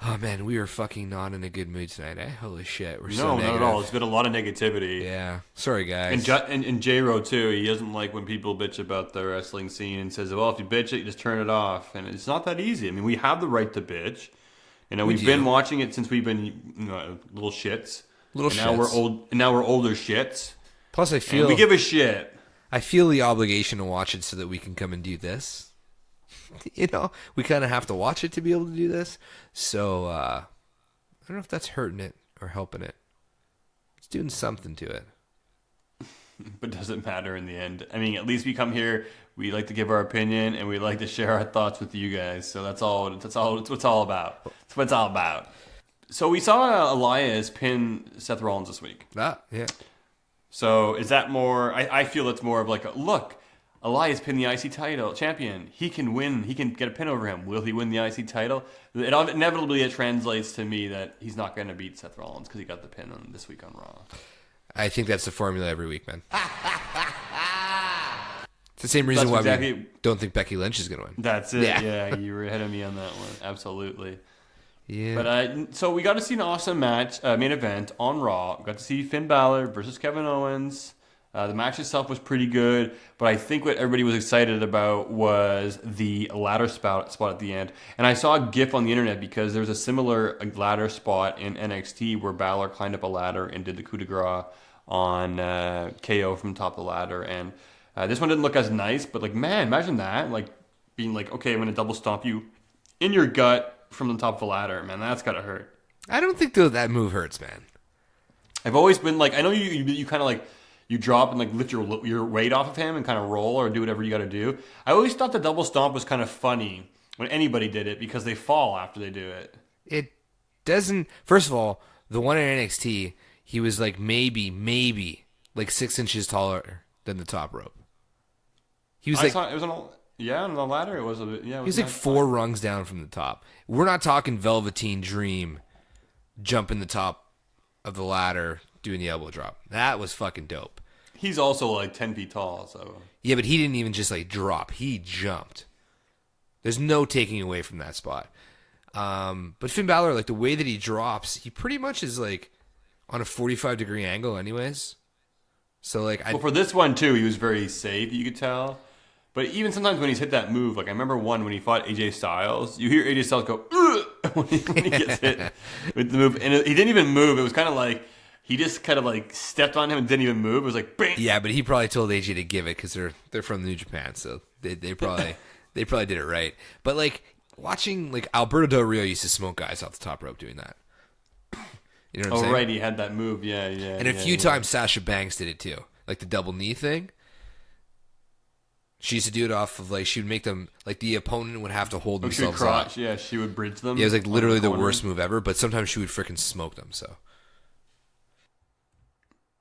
[SPEAKER 2] oh man, we are fucking not in a good mood tonight, eh? Holy shit, we're so negative.
[SPEAKER 6] Not at all. It's been a lot of negativity.
[SPEAKER 2] Yeah, sorry guys.
[SPEAKER 6] And J-Ro too. He doesn't like when people bitch about the wrestling scene and says, "Well, if you bitch it, you just turn it off." And it's not that easy. I mean, we have the right to bitch. We've been watching it since we've been little shits. Now we're old. And now we're older shits.
[SPEAKER 2] Plus, I feel
[SPEAKER 6] we give a shit.
[SPEAKER 2] I feel the obligation to watch it so that we can come and do this. We kind of have to watch it to be able to do this. So, I don't know if that's hurting it or helping it. It's doing something to it.
[SPEAKER 6] But does it matter in the end? I mean, at least we come here, we like to give our opinion, and we like to share our thoughts with you guys. So that's what it's all about. That's what it's all about. So we saw Elias pin Seth Rollins this week.
[SPEAKER 2] Yeah.
[SPEAKER 6] So is that more... I feel it's more of look, Elias pinned the IC title champion. He can win. He can get a pin over him. Will he win the IC title? Inevitably, it translates to me that he's not going to beat Seth Rollins because he got the pin this week on Raw.
[SPEAKER 2] I think that's the formula every week, man. It's the same reason why we don't think Becky Lynch is going to win.
[SPEAKER 6] That's it. Yeah, you were ahead of me on that one. Absolutely.
[SPEAKER 2] Yeah.
[SPEAKER 6] But so we got to see an awesome match, main event on Raw. We got to see Finn Balor versus Kevin Owens. The match itself was pretty good, but I think what everybody was excited about was the ladder spot at the end. And I saw a GIF on the internet because there's a similar ladder spot in NXT where Balor climbed up a ladder and did the coup de grace on KO from the top of the ladder. And this one didn't look as nice, but man, imagine that. Being okay, I'm going to double stomp you in your gut from the top of the ladder. Man, that's got to hurt.
[SPEAKER 2] I don't think that move hurts, man.
[SPEAKER 6] I've always been I know you kind of you drop and like lift your weight off of him and kind of roll or do whatever you got to do. I always thought the double stomp was kind of funny when anybody did it because they fall after they do it.
[SPEAKER 2] It doesn't. First of all, the one in NXT, he was like maybe like 6 inches taller than the top rope. He was
[SPEAKER 6] it was on the ladder. It was a bit, yeah.
[SPEAKER 2] He was like 4 rungs down from the top. We're not talking Velveteen Dream jumping the top of the ladder doing the elbow drop. That was fucking dope.
[SPEAKER 6] He's also like 10 feet tall, so.
[SPEAKER 2] Yeah, but he didn't even just like drop. He jumped. There's no taking away from that spot. But Finn Balor, like the way that he drops, he pretty much is like on a 45-degree angle anyways. So like,
[SPEAKER 6] well, for this one too, he was very safe. You could tell. But even sometimes when he's hit that move, like I remember when he fought AJ Styles, you hear AJ Styles go when he gets hit with the move, and he didn't even move. It was kind of like he just kind of like stepped on him and didn't even move. It was like bang.
[SPEAKER 2] Yeah, but he probably told AJ to give it because they're from New Japan, so they probably did it right. But like watching like Alberto Del Rio used to smoke guys off the top rope doing that. You know what I'm saying?
[SPEAKER 6] Oh right, he had that move. Yeah.
[SPEAKER 2] And a few times Sasha Banks did it too, like the double knee thing. She used to do it off of like she would make them like the opponent would have to hold themselves up.
[SPEAKER 6] Yeah, she would bridge them.
[SPEAKER 2] Yeah, it was like literally the worst move ever. But sometimes she would freaking smoke them. So,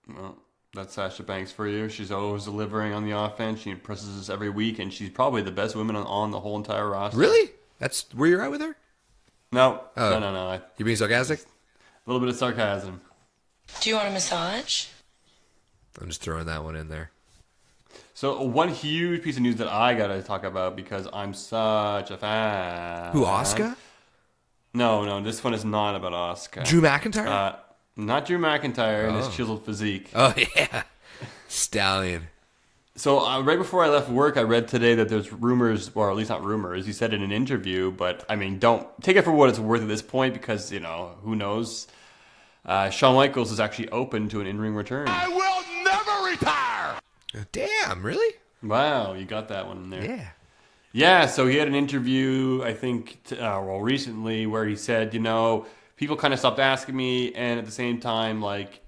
[SPEAKER 6] well, that's Sasha Banks for you. She's always delivering on the offense. She impresses us every week, and she's probably the best woman on the whole entire roster.
[SPEAKER 2] Really? That's where you're at with her?
[SPEAKER 6] No.
[SPEAKER 2] You're being sarcastic?
[SPEAKER 6] A little bit of sarcasm.
[SPEAKER 7] Do you want a massage?
[SPEAKER 2] I'm just throwing that one in there.
[SPEAKER 6] So one huge piece of news that I got to talk about because I'm such a fan.
[SPEAKER 2] Who, Asuka?
[SPEAKER 6] No, this one is not about Asuka.
[SPEAKER 2] Drew McIntyre?
[SPEAKER 6] Not Drew McIntyre and his chiseled physique.
[SPEAKER 2] Oh, yeah. Stallion.
[SPEAKER 6] So right before I left work, I read today that there's rumors, or at least not rumors, he said in an interview, but I mean, don't take it for what it's worth at this point because, you know, who knows? Shawn Michaels is actually open to an in-ring return.
[SPEAKER 3] I will never retire!
[SPEAKER 2] Damn, really?
[SPEAKER 6] Wow, you got that one in there.
[SPEAKER 2] Yeah.
[SPEAKER 6] Yeah, so he had an interview, I think, recently, where he said, you know, people kind of stopped asking me, and at the same time, like,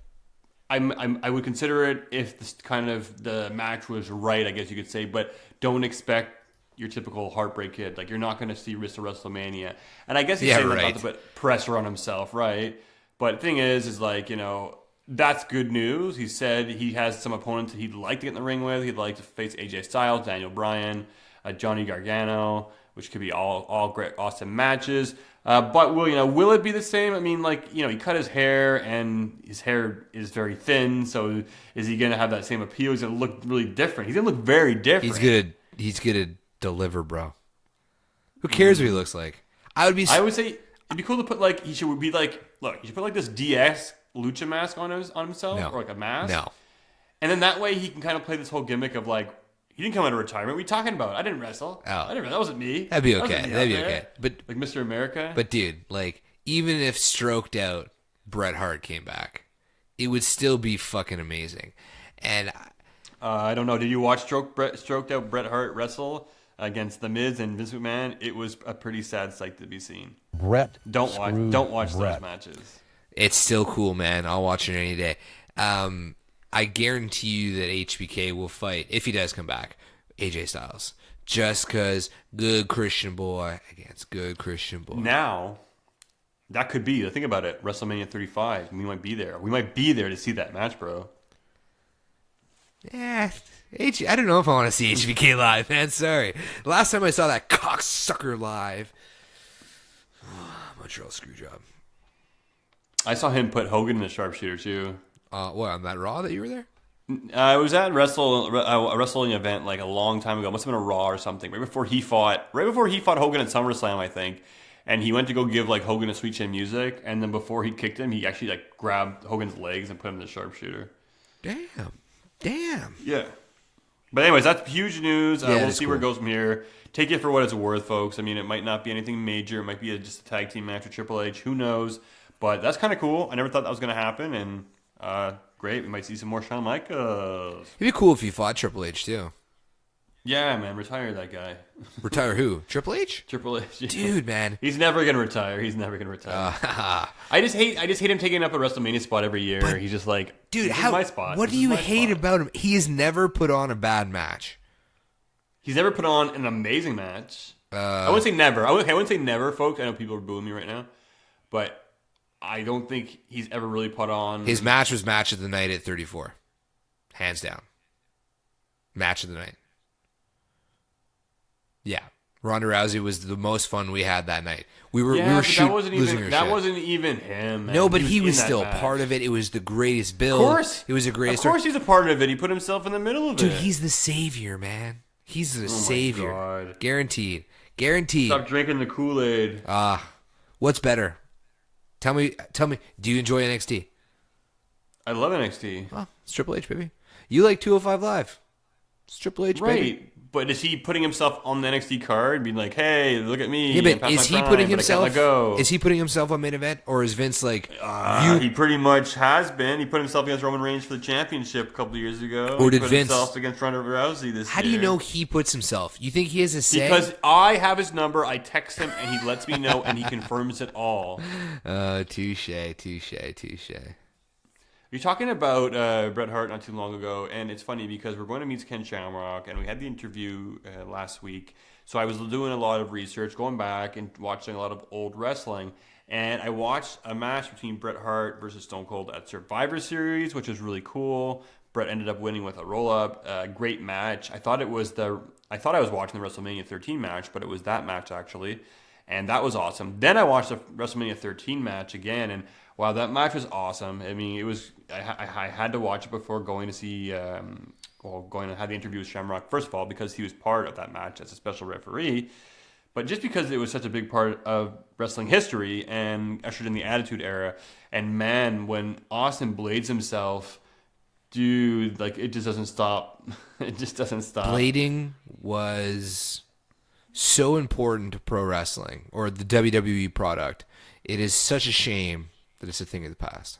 [SPEAKER 6] I would consider it if this kind of the match was right, I guess you could say, but don't expect your typical heartbreak kid. Like, you're not going to see Mr. WrestleMania. And I guess he's saying that not to put pressure on himself, right? But the thing is like, you know, that's good news. He said he has some opponents that he'd like to get in the ring with. He'd like to face AJ Styles, Daniel Bryan, Johnny Gargano, which could be all great, awesome matches. But will it be the same? I mean, like, you know, he cut his hair and his hair is very thin. So is he going to have that same appeal? He's going to look really different. He's going to look very different.
[SPEAKER 2] He's gonna deliver, bro. Who cares what he looks like? I would say
[SPEAKER 6] it'd be cool to put like he should put like this DS lucha mask on himself or like a mask.
[SPEAKER 2] No.
[SPEAKER 6] And then that way he can kind of play this whole gimmick of like, he didn't come out of retirement. What are you talking about? I didn't wrestle.
[SPEAKER 2] Oh.
[SPEAKER 6] That wasn't me.
[SPEAKER 2] That'd be okay. That'd be okay. But
[SPEAKER 6] like Mr. America.
[SPEAKER 2] But dude, like even if stroked out Bret Hart came back, it would still be fucking amazing. And
[SPEAKER 6] I don't know. Did you watch stroked out Bret Hart wrestle against The Miz and Vince McMahon? It was a pretty sad sight to be seen. Don't watch those matches.
[SPEAKER 2] It's still cool, man. I'll watch it any day. I guarantee you that HBK will fight, if he does come back, AJ Styles. Just because good Christian boy against good Christian boy.
[SPEAKER 6] Now, that could be, think about it, WrestleMania 35. We might be there. We might be there to see that match, bro.
[SPEAKER 2] Yeah, I don't know if I want to see HBK live, man. Sorry. Last time I saw that cocksucker live, Montreal Screwjob.
[SPEAKER 6] I saw him put Hogan in the sharpshooter, too.
[SPEAKER 2] What, on that Raw that you were there?
[SPEAKER 6] I was at a wrestling event like a long time ago. It must have been a Raw or something. Right before he fought Hogan at SummerSlam, I think. And he went to go give like Hogan a Sweet Chin Music, and then before he kicked him, he actually like grabbed Hogan's legs and put him in the sharpshooter.
[SPEAKER 2] Damn.
[SPEAKER 6] Yeah. But anyways, that's huge news. We'll see where it
[SPEAKER 2] cool.
[SPEAKER 6] goes from here. Take it for what it's worth, folks. I mean, it might not be anything major. It might be just a tag team match with Triple H. Who knows? But that's kind of cool. I never thought that was going to happen, and great. We might see some more Shawn Michaels.
[SPEAKER 2] It'd be cool if he fought Triple H, too.
[SPEAKER 6] Yeah, man, retire that guy.
[SPEAKER 2] Retire who? Triple H?
[SPEAKER 6] Triple H. Yeah.
[SPEAKER 2] Dude, man.
[SPEAKER 6] He's never gonna retire. I just hate him taking up a WrestleMania spot every year.
[SPEAKER 2] But,
[SPEAKER 6] he's just like,
[SPEAKER 2] dude,
[SPEAKER 6] this is my spot.
[SPEAKER 2] What do you hate about him? He has never put on a bad match.
[SPEAKER 6] He's never put on an amazing match. I wouldn't say never. I wouldn't say never, folks. I know people are booing me right now, but I don't think he's ever really put on.
[SPEAKER 2] His match was match of the night at 34, hands down. Match of the night. Yeah, Ronda Rousey was the most fun we had that night. We were losing our shit.
[SPEAKER 6] That wasn't even him. Man.
[SPEAKER 2] No, but he was still part of it. It was the greatest build.
[SPEAKER 6] Of course,
[SPEAKER 2] it was the greatest.
[SPEAKER 6] Of course, he's a part of it. He put himself in the middle of it.
[SPEAKER 2] Dude, he's the savior, man. He's the savior.
[SPEAKER 6] God.
[SPEAKER 2] Guaranteed.
[SPEAKER 6] Stop drinking the Kool-Aid.
[SPEAKER 2] What's better? Tell me. Do you enjoy NXT?
[SPEAKER 6] I love NXT.
[SPEAKER 2] Oh, it's Triple H, baby. You like 205 Live? It's Triple H, baby.
[SPEAKER 6] Right. But is he putting himself on the NXT card, being like, "Hey, look at me"?
[SPEAKER 2] Yeah, but is he putting himself?
[SPEAKER 6] Go.
[SPEAKER 2] Is he putting himself on main event, or is Vince like?
[SPEAKER 6] He pretty much has been. He put himself against Roman Reigns for the championship a couple of years ago.
[SPEAKER 2] Or did
[SPEAKER 6] he put
[SPEAKER 2] Vince
[SPEAKER 6] himself against Ronda Rousey this year?
[SPEAKER 2] How do you know he puts himself? You think he has a say?
[SPEAKER 6] Because I have his number. I text him, and he lets me know, and he confirms it all.
[SPEAKER 2] Touche.
[SPEAKER 6] You're talking about Bret Hart not too long ago, and it's funny because we're going to meet Ken Shamrock, and we had the interview last week. So I was doing a lot of research, going back and watching a lot of old wrestling, and I watched a match between Bret Hart versus Stone Cold at Survivor Series, which was really cool. Bret ended up winning with a roll-up. Great match. I thought I was watching the WrestleMania 13 match, but it was that match actually, and that was awesome. Then I watched the WrestleMania 13 match again, and wow, that match was awesome. I mean, it was. I had to watch it before going to see, going to have the interview with Shamrock. First of all, because he was part of that match as a special referee, but just because it was such a big part of wrestling history and ushered in the Attitude Era. And man, when Austin blades himself, dude, like it just doesn't stop. It just doesn't stop.
[SPEAKER 2] Blading was so important to pro wrestling or the WWE product. It is such a shame that it's a thing of the past.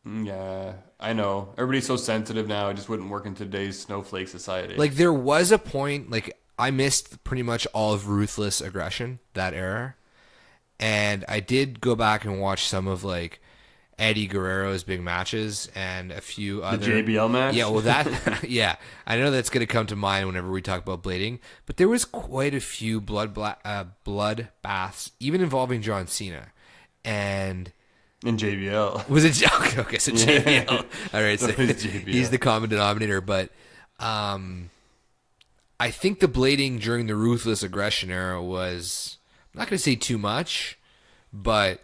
[SPEAKER 6] Yeah, I know. Everybody's so sensitive now. It just wouldn't work in today's snowflake society.
[SPEAKER 2] Like, there was a point, like, I missed pretty much all of Ruthless Aggression, that era. And I did go back and watch some of, like, Eddie Guerrero's big matches and a few other...
[SPEAKER 6] The JBL match?
[SPEAKER 2] Yeah, well, that... yeah, I know that's going to come to mind whenever we talk about blading. But there was quite a few blood baths, even involving John Cena. And...
[SPEAKER 6] In JBL.
[SPEAKER 2] Was it? Okay, so JBL. All right, so he's the common denominator. But I think the blading during the Ruthless Aggression era was, I'm not going to say too much, but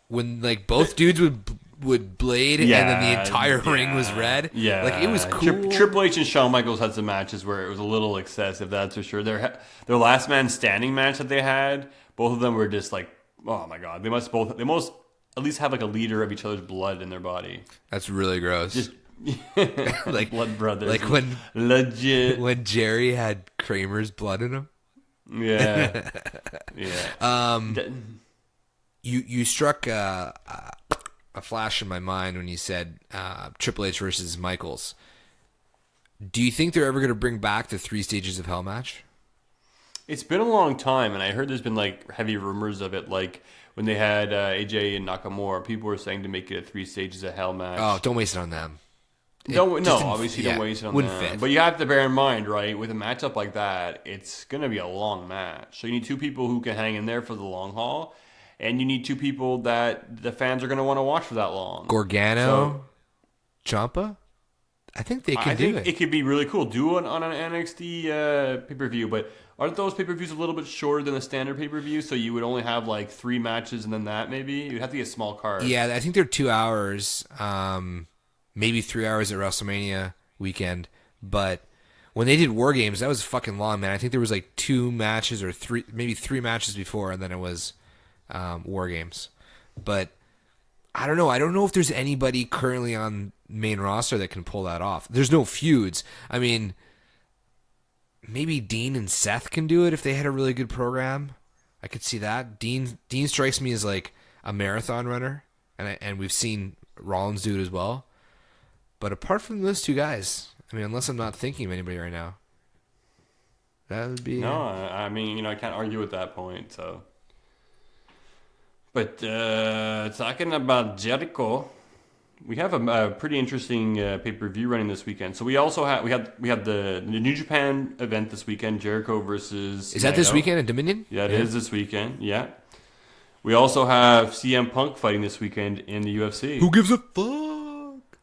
[SPEAKER 2] when like both dudes would blade and then the entire ring was red, like it was cool.
[SPEAKER 6] Triple H and Shawn Michaels had some matches where it was a little excessive, that's for sure. Their last man standing match that they had, both of them were just like, oh my god, they must at least have like a liter of each other's blood in their body.
[SPEAKER 2] That's really gross.
[SPEAKER 6] Just
[SPEAKER 2] like
[SPEAKER 6] blood brothers.
[SPEAKER 2] Like when Jerry had Kramer's blood in him.
[SPEAKER 6] Yeah.
[SPEAKER 2] You struck a flash in my mind when you said Triple H versus Michaels. Do you think they're ever going to bring back the 3 Stages of Hell match?
[SPEAKER 6] It's been a long time, and I heard there's been like heavy rumors of it. Like when they had AJ and Nakamura, people were saying to make it a 3 Stages of Hell match.
[SPEAKER 2] Oh, don't waste it on them.
[SPEAKER 6] Obviously don't waste it on
[SPEAKER 2] wouldn't
[SPEAKER 6] them.
[SPEAKER 2] fit.
[SPEAKER 6] But you have to bear in mind, right, with a matchup like that, it's going to be a long match. So you need 2 people who can hang in there for the long haul, and you need 2 people that the fans are going to want to watch for that long.
[SPEAKER 2] Gargano, Ciampa? I think they can do it.
[SPEAKER 6] I think it could be really cool. Do it on an NXT pay-per-view, but aren't those pay-per-views a little bit shorter than a standard pay-per-view? So you would only have like 3 matches and then that maybe? You'd have to get a small card.
[SPEAKER 2] Yeah, I think they're 2 hours, maybe 3 hours at WrestleMania weekend. But when they did War Games, that was fucking long, man. I think there was like 2 matches or 3 matches before, and then it was War Games. But I don't know. I don't know if there's anybody currently on main roster that can pull that off. There's no feuds. I mean, maybe Dean and Seth can do it if they had a really good program. I could see that. Dean strikes me as like a marathon runner, and we've seen Rollins do it as well. But apart from those 2 guys, I mean, unless I'm not thinking of anybody right now, That would be...
[SPEAKER 6] No, I mean, I can't argue with that point, so... But talking about Jericho, we have a pretty interesting pay-per-view running this weekend. So we also have we have the New Japan event this weekend, Jericho versus...
[SPEAKER 2] Is that this weekend at Dominion?
[SPEAKER 6] Yeah, it is this weekend, yeah. We also have CM Punk fighting this weekend in the UFC.
[SPEAKER 2] Who gives a fuck?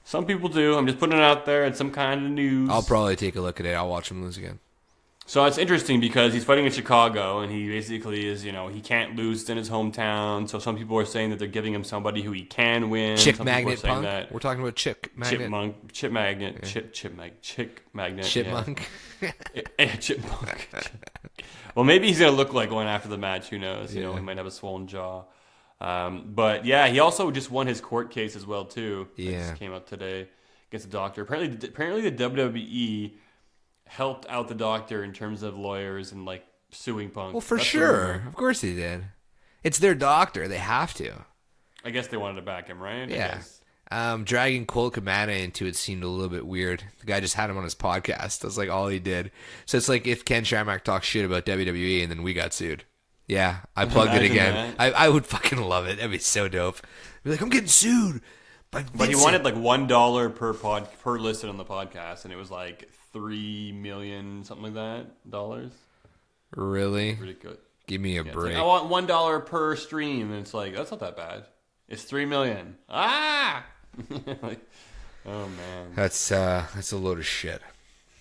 [SPEAKER 6] Some people do. I'm just putting it out there. It's some kind of news.
[SPEAKER 2] I'll probably take a look at it. I'll watch him lose again.
[SPEAKER 6] So it's interesting because he's fighting in Chicago, and he basically is, he can't lose in his hometown. So some people are saying that they're giving him somebody who he can win.
[SPEAKER 2] Chick
[SPEAKER 6] some
[SPEAKER 2] Magnet
[SPEAKER 6] people are saying
[SPEAKER 2] Punk?
[SPEAKER 6] that
[SPEAKER 2] We're talking about Chick Magnet.
[SPEAKER 6] Chick Magnet.
[SPEAKER 2] Chipmunk.
[SPEAKER 6] Yeah, Chipmunk. Well, maybe he's going to look like one after the match. Who knows? He might have a swollen jaw. But yeah, he also just won his court case as well, too.
[SPEAKER 2] Yeah.
[SPEAKER 6] It just came out today against a doctor. Apparently the WWE helped out the doctor in terms of lawyers and like suing Punk.
[SPEAKER 2] Well, for sure. Of course he did. It's their doctor. They have to.
[SPEAKER 6] I guess they wanted to back him, right?
[SPEAKER 2] Yeah. Dragging Talkamania into it seemed a little bit weird. The guy just had him on his podcast. That's like all he did. So it's like if Ken Shamrock talks shit about WWE and then we got sued. Yeah, I plugged it again. I would fucking love it. That'd be so dope. Be like, I'm getting sued. But
[SPEAKER 6] he wanted like $1 per listen on the podcast, and it was like $3 million, something like that, dollars.
[SPEAKER 2] Really?
[SPEAKER 6] Pretty good.
[SPEAKER 2] Give me a break.
[SPEAKER 6] Like, I want $1 per stream, and it's like, that's not that bad. It's $3 million. Like, oh man.
[SPEAKER 2] That's a load of shit.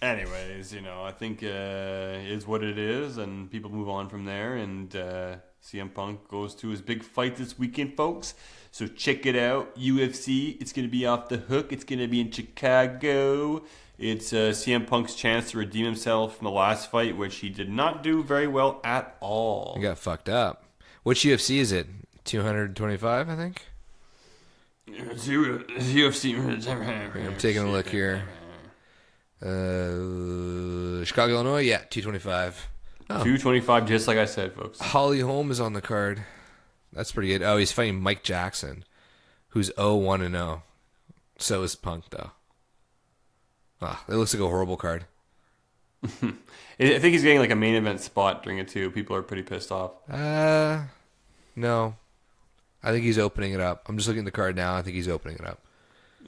[SPEAKER 6] Anyways, I think it is what it is, and people move on from there, and CM Punk goes to his big fight this weekend, folks. So check it out, UFC. It's going to be off the hook. It's going to be in Chicago. It's CM Punk's chance to redeem himself from the last fight, which he did not do very well at all.
[SPEAKER 2] He got fucked up. Which UFC is it? 225, I think?
[SPEAKER 6] It's UFC.
[SPEAKER 2] I'm taking a look here. Chicago, Illinois? Yeah, 225. Oh.
[SPEAKER 6] 225, just like I said, folks.
[SPEAKER 2] Holly Holm is on the card. That's pretty good. Oh, he's fighting Mike Jackson, who's 0-1-0. So is Punk, though. Ah, it looks like a horrible card.
[SPEAKER 6] I think he's getting like a main event spot during it, too. People are pretty pissed off.
[SPEAKER 2] No. I think he's opening it up. I'm just looking at the card now. I think he's opening it up.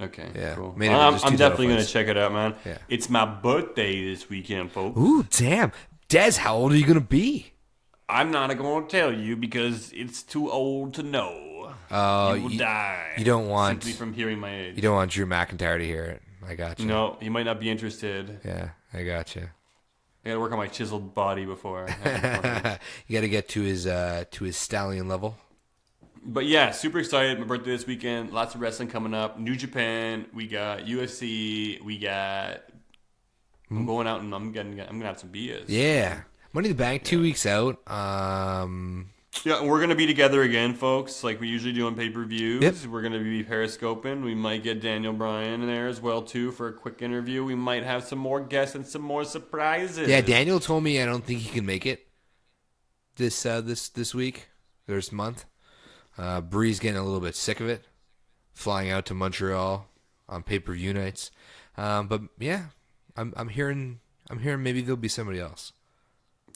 [SPEAKER 6] Okay,
[SPEAKER 2] yeah,
[SPEAKER 6] cool.
[SPEAKER 2] I'm
[SPEAKER 6] definitely going to check it out, man.
[SPEAKER 2] Yeah.
[SPEAKER 6] It's my birthday this weekend, folks.
[SPEAKER 2] Ooh, damn. Des, how old are you going to be?
[SPEAKER 6] I'm not going to tell you because it's too old to know.
[SPEAKER 2] Oh,
[SPEAKER 6] you will die.
[SPEAKER 2] You don't want...
[SPEAKER 6] Simply from hearing my age.
[SPEAKER 2] You don't want Drew McIntyre to hear it. I got you.
[SPEAKER 6] No, he might not be interested.
[SPEAKER 2] Yeah, I got you.
[SPEAKER 6] I got to work on my chiseled body before.
[SPEAKER 2] You got to get to his stallion level.
[SPEAKER 6] But yeah, super excited. My birthday this weekend. Lots of wrestling coming up. New Japan. We got UFC. We got... I'm going out and I'm gonna have some beers.
[SPEAKER 2] Yeah. Money in the Bank, 2 weeks out.
[SPEAKER 6] Yeah, we're going to be together again, folks, like we usually do on pay-per-views.
[SPEAKER 2] Yep.
[SPEAKER 6] We're going to be periscoping. We might get Daniel Bryan in there as well, too, for a quick interview. We might have some more guests and some more surprises.
[SPEAKER 2] Yeah, Daniel told me I don't think he can make it this week, this month. Bree's getting a little bit sick of it, flying out to Montreal on pay-per-view nights. But yeah, I'm hearing maybe there'll be somebody else.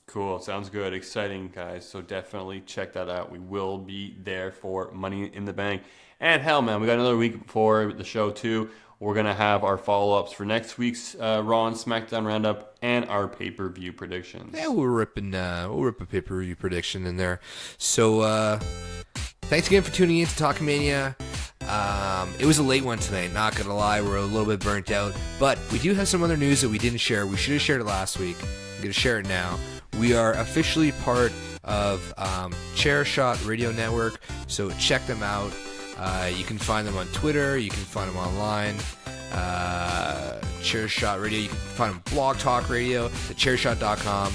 [SPEAKER 6] Cool. Sounds good. Exciting, guys. So definitely check that out. We will be there for Money in the Bank. And hell, man, we got another week before the show, too. We're going to have our follow-ups for next week's Raw and Smackdown roundup and our pay-per-view predictions.
[SPEAKER 2] Yeah, we'll rip a pay-per-view prediction in there. So thanks again for tuning in to Talkamania. It was a late one tonight, not going to lie. We're a little bit burnt out. But we do have some other news that we didn't share. We should have shared it last week. I'm going to share it now. We are officially part of Chair Shot Radio Network, so check them out. You can find them on Twitter. You can find them online. Chair Shot Radio. You can find them Blog Talk Radio, thechairshot.com.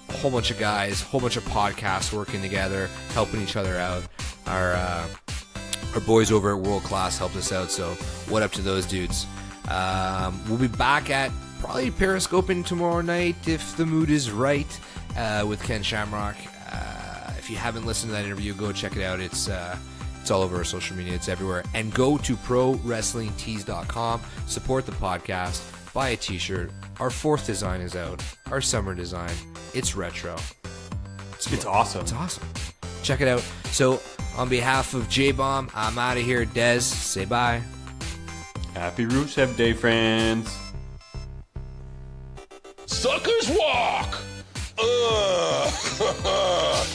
[SPEAKER 2] A whole bunch of guys, a whole bunch of podcasts working together, helping each other out. Our boys over at World Class helped us out, so what up to those dudes. We'll be back at probably periscoping tomorrow night if the mood is right with Ken Shamrock. If you haven't listened to that interview, go check it out. It's all over our social media. It's everywhere. And go to ProWrestlingTees.com. Support the podcast. buy a t-shirt. Our 4th design is out. Our summer design. It's retro.
[SPEAKER 6] It's awesome.
[SPEAKER 2] It's awesome. Check it out. So, on behalf of J-Bomb, I'm out of here. Dez, say bye.
[SPEAKER 6] Happy Rusev Day, friends.
[SPEAKER 8] Suckers walk! Ugh.